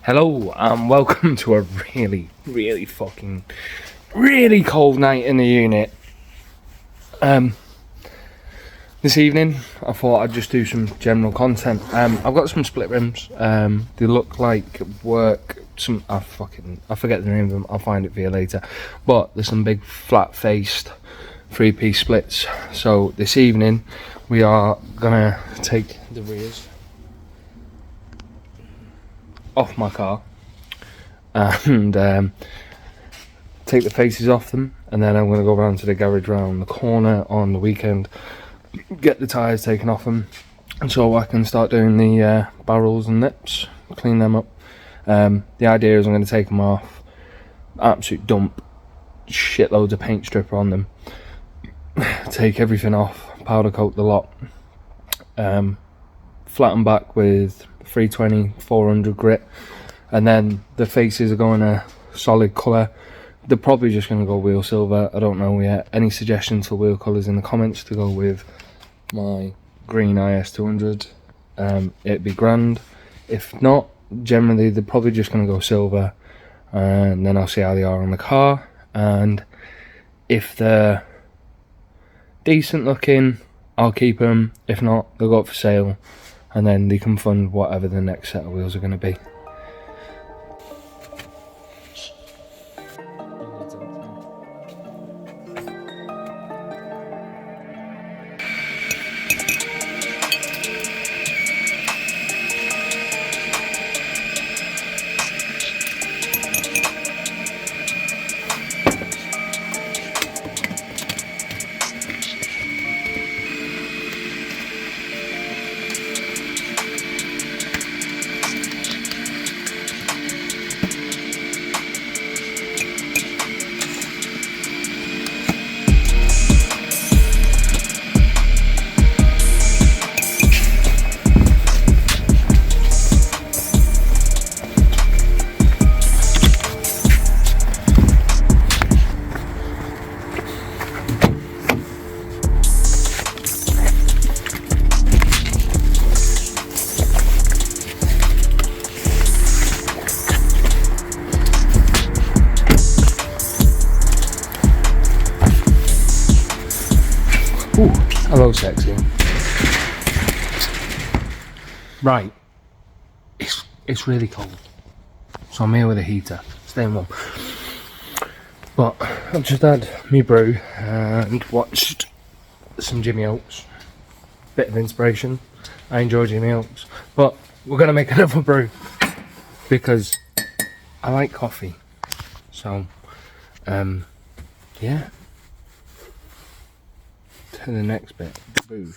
Hello and welcome to a really cold night in the unit. This evening I thought I'd just do some general content. I've got some split rims. They look like work. I forget the name of them. I'll find it for you later. But there's some big flat-faced 3-piece splits. So this evening we are gonna take the rears off my car and take the faces off them, and then I'm going to go around to the garage round the corner on the weekend, get the tyres taken off them, and so I can start doing the barrels and nips, clean them up. The idea is I'm going to take them off, absolute dump shitloads of paint stripper on them, take everything off, powder coat the lot, flatten back with 320 400 grit, and then the faces are going a solid colour. They're probably just going to go wheel silver. I don't know yet. Any suggestions for wheel colours in the comments to go with my green IS200, it'd be grand. If not, generally they're probably just going to go silver, and then I'll see how they are on the car, and if they're decent looking I'll keep them. If not, they'll go up for sale, and then they can fund whatever the next set of wheels are going to be. Ooh, hello sexy. Right, it's really cold, so I'm here with a heater, staying warm. But I've just had me brew and watched some Jimmy Oaks. Bit of inspiration. I enjoy Jimmy Oaks, but we're gonna make another brew because I like coffee. So, yeah. To the next bit, boosh.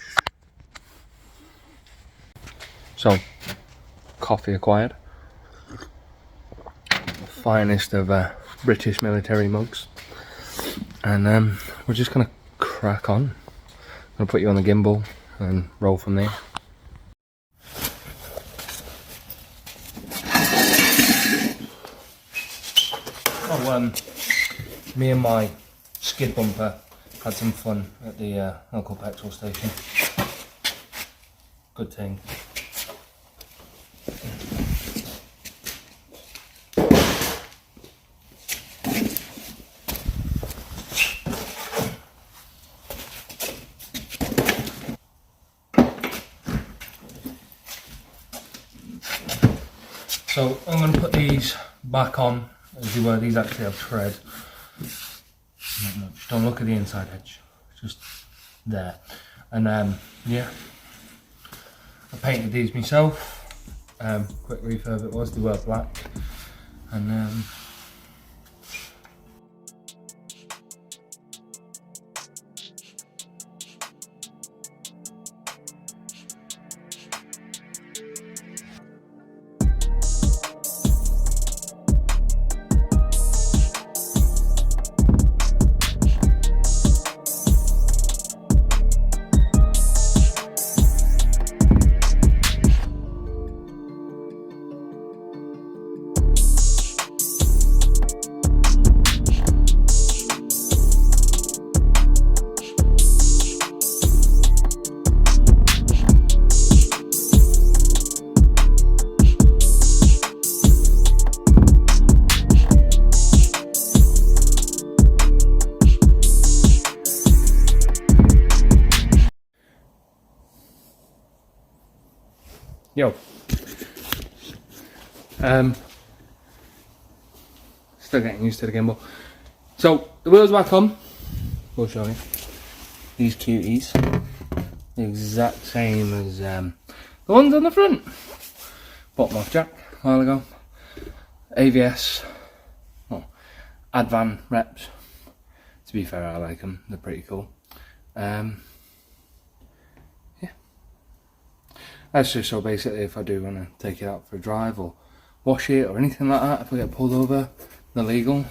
So, coffee acquired. The finest of British military mugs, and we're just gonna crack on. I'm gonna put you on the gimbal and roll from there. Oh, me and my skid bumper had some fun at the local petrol station. Good thing. So I'm going to put these back on as they were. These actually have tread. Not much. Don't look at the inside edge, it's just there. And yeah, I painted these myself. Quick refurb it was. They were black, and Yo. Still getting used to the gimbal. So the wheels back on. We'll show you. These cuties. The exact same as the ones on the front. Bought them off Jack a while ago. AVS. Well, Advan reps. To be fair, I like them. They're pretty cool. Yeah. That's just so basically if I do want to take it out for a drive or wash it or anything like that, if I get pulled over, they're legal.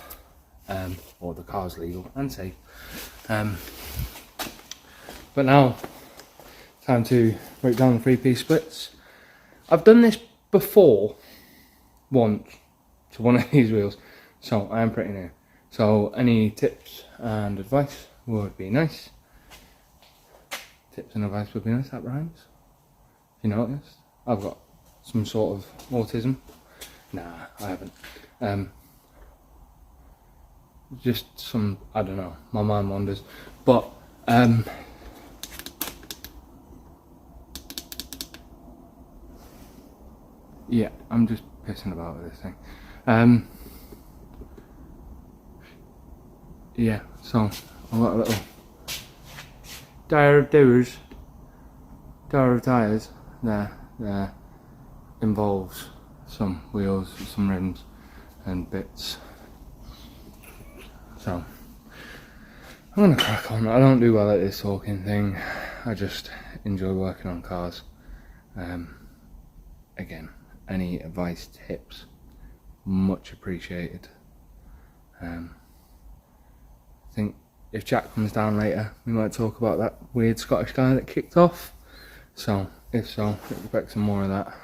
Or the car's legal and safe. But now, time to break down the 3-piece splits. I've done this before, once, to one of these wheels, so I am pretty new. So any tips and advice would be nice. Tips and advice would be nice, that rhymes. If you noticed, I've got some sort of autism. Nah, I haven't. Just some, I don't know, my mind wanders. But, yeah, I'm just pissing about with this thing. Yeah, so I've got a little diary of doers, diary of tires there involves some wheels, some rims and bits. So I'm gonna crack on. I don't do well at this talking thing. I just enjoy working on cars. Again, any advice, tips, much appreciated. I think if Jack comes down later, we might talk about that weird Scottish guy that kicked off. So, if so, expect some more of that.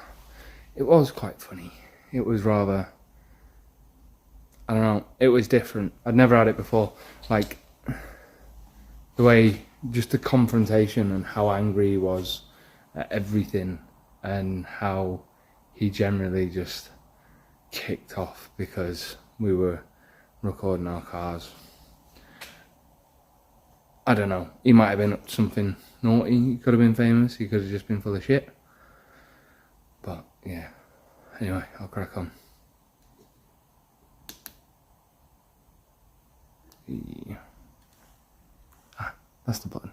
It was quite funny. It was rather, I don't know, it was different. I'd never had it before. Like, the way, just the confrontation and how angry he was at everything and how he generally just kicked off because we were recording our cars. I don't know, he might have been up to something naughty, he could have been famous, he could have just been full of shit. But yeah, anyway, I'll crack on. Yeah. Ah, that's the button.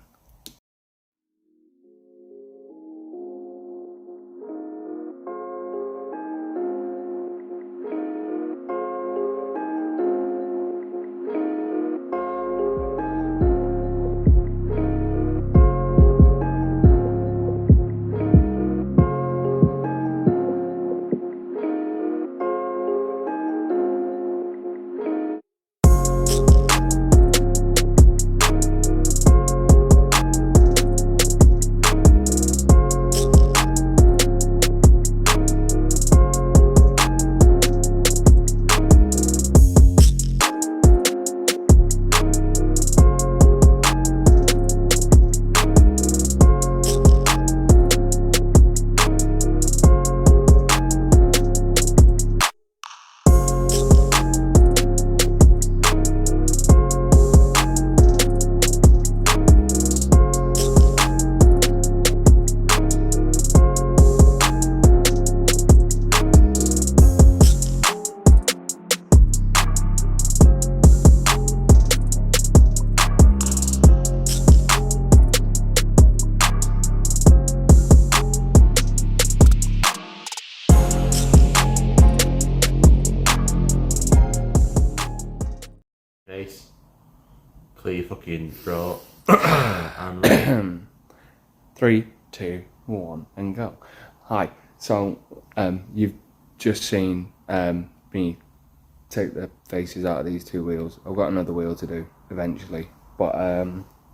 Clear your fucking throat. And 3, 2, 1, and go. Hi. So, you've just seen me take the faces out of these two wheels. I've got another wheel to do eventually, but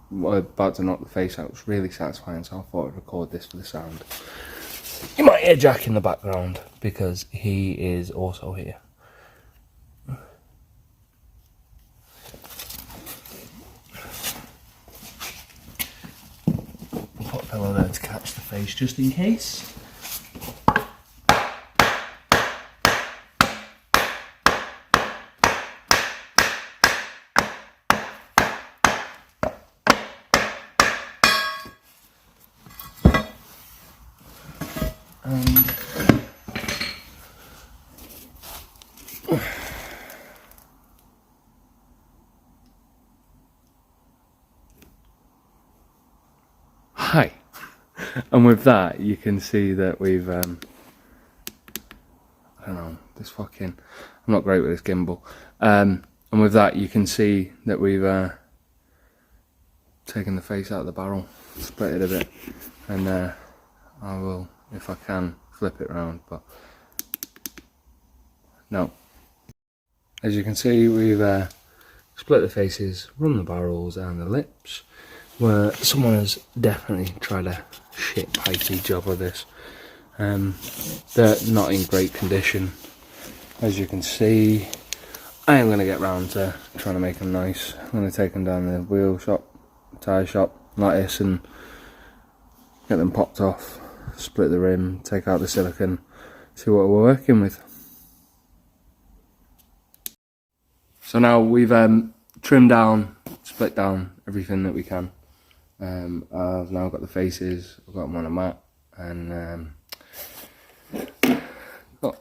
we're about to knock the face out. It's really satisfying, so I thought I'd record this for the sound. You might hear Jack in the background because he is also here. Put a pillow there to catch the face just in case. Hi. And with that, you can see that we've, I don't know, this fucking, I'm not great with this gimbal. And with that, you can see that we've taken the face out of the barrel, split it a bit, and I will, if I can, flip it around, but no. As you can see, we've split the faces, run the barrels and the lips, where someone has definitely tried a shit pikey job of this. They're not in great condition, as you can see. I am going to get round to trying to make them nice. I'm going to take them down the wheel shop, tyre shop, like this, and get them popped off, split the rim, take out the silicone, see what we're working with. So now we've trimmed down, split down everything that we can. I've now got the faces, I've got them on a mat, and got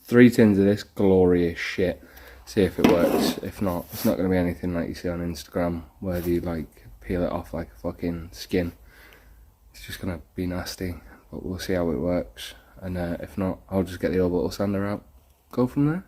3 tins of this glorious shit. See if it works. If not, it's not going to be anything like you see on Instagram, where you like peel it off like a fucking skin. It's just going to be nasty, but we'll see how it works. And if not, I'll just get the orbital sander out, go from there.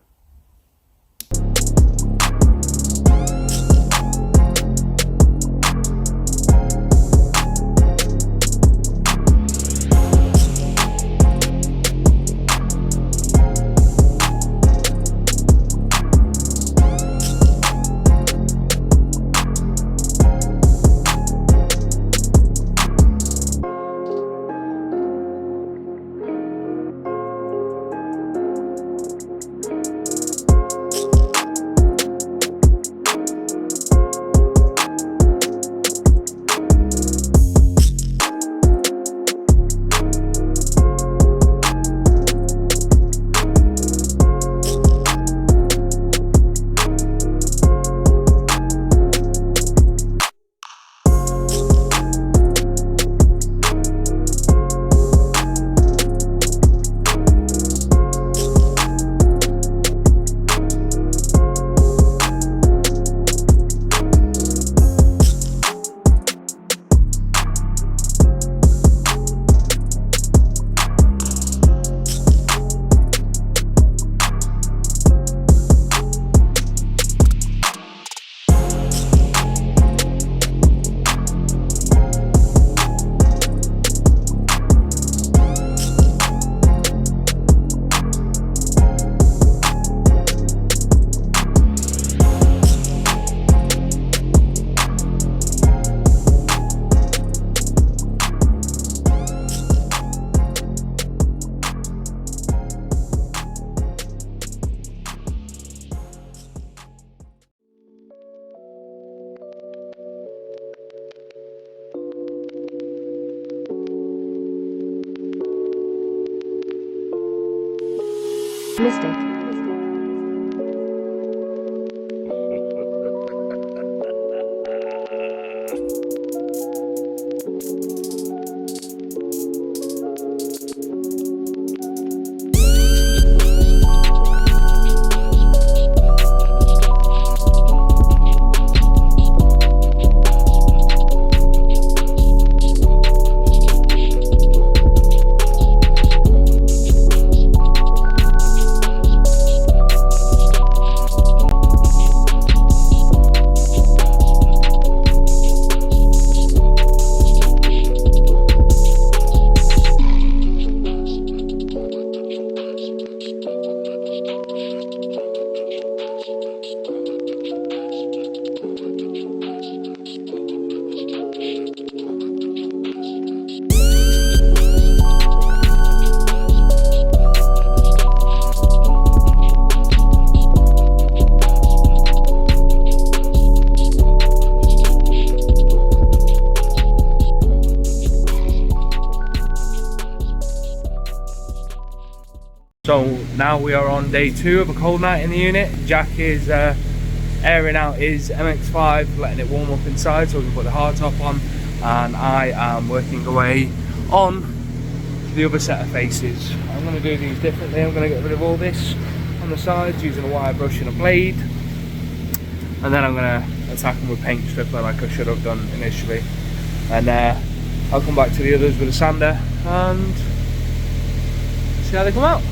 Mystic. So now we are on day 2 of a cold night in the unit. Jack is airing out his MX-5, letting it warm up inside so we can put the hard top on, and I am working away on the other set of faces. I'm going to do these differently. I'm going to get rid of all this on the sides using a wire brush and a blade, and then I'm going to attack them with paint stripper like I should have done initially, and I'll come back to the others with a sander and see how they come out.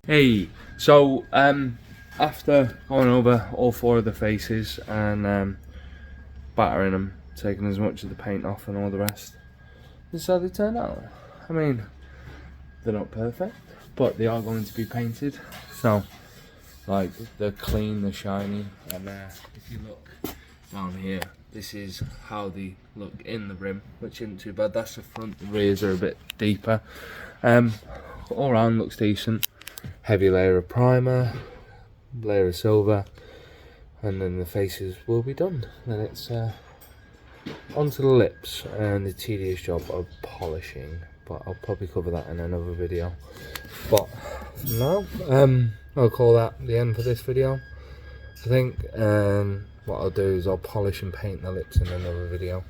Hey, so after going over all 4 of the faces and battering them, taking as much of the paint off and all the rest, this is how they turn out. I mean, they're not perfect, but they are going to be painted. So, like, they're clean, they're shiny, and if you look down here, this is how they look in the rim, which isn't too bad. That's the front, the rears are a bit deeper. All around looks decent. Heavy layer of primer, layer of silver, and then the faces will be done. Then it's onto the lips and the tedious job of polishing, but I'll probably cover that in another video. But for now, I'll call that the end for this video. I think what I'll do is I'll polish and paint the lips in another video,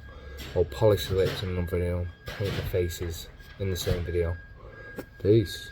or polish the lips in another video, paint the faces in the same video. Peace.